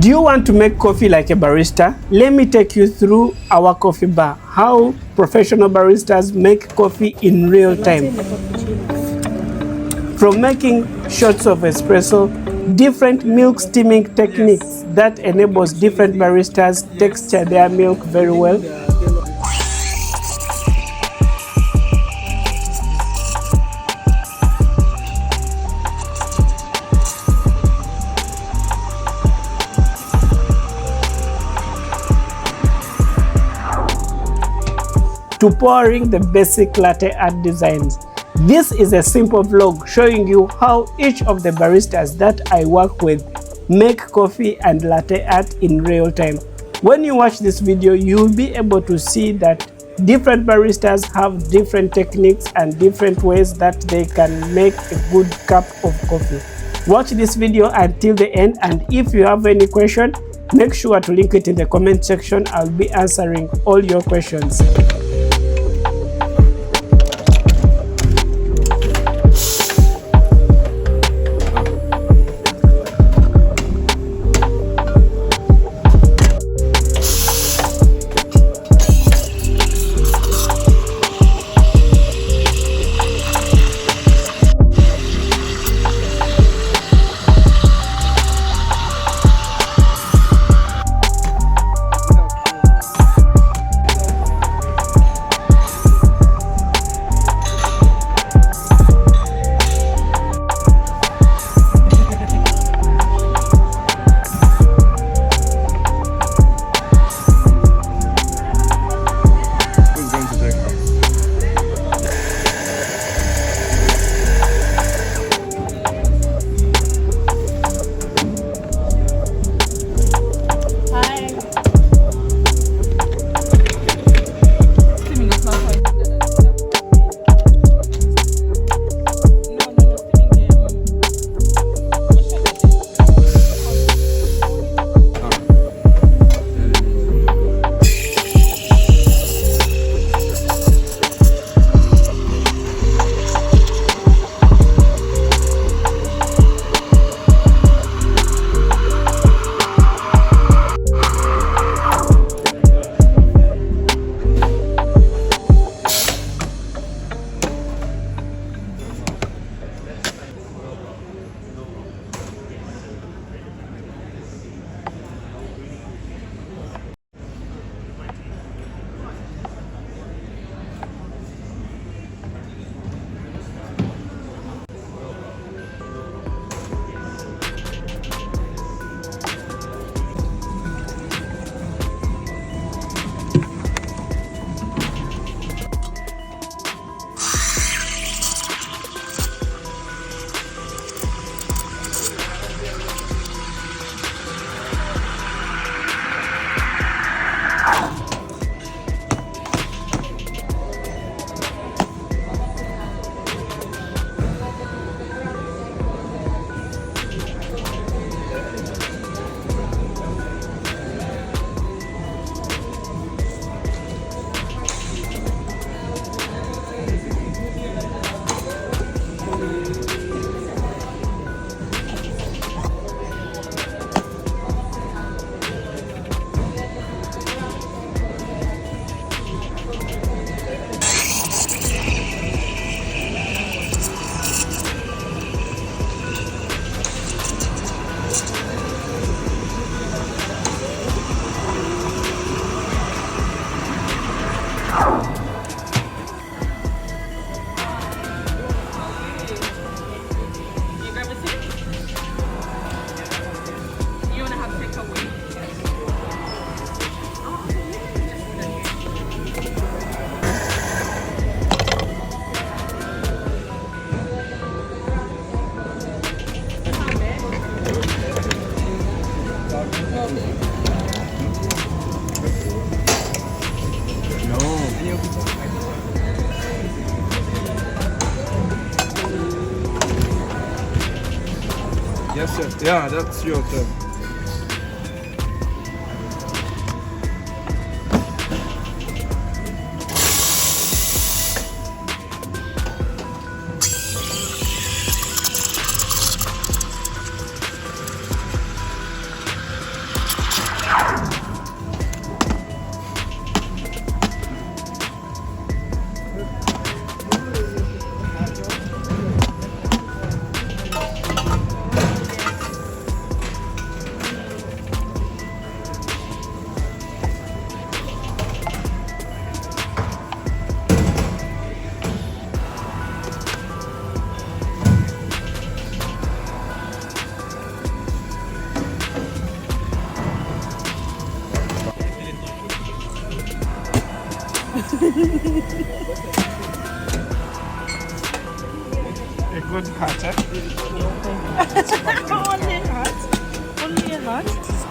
Do you want to make coffee like a barista? Let me take you through our coffee bar, how professional baristas make coffee in real time. From making shots of espresso, different milk steaming techniques that enables different baristas texture their milk very well. To pouring the basic latte art designs. This is a simple vlog showing you how each of the baristas that I work with make coffee and latte art in real time. When you watch this video, you'll be able to see that different baristas have different techniques and different ways that they can make a good cup of coffee. Watch this video until the end, and if you have any question, make sure to link it in the comment section. I'll be answering all your questions. Yes, sir. Yeah, that's your turn. A good heart, eh? Only hot. Only hot.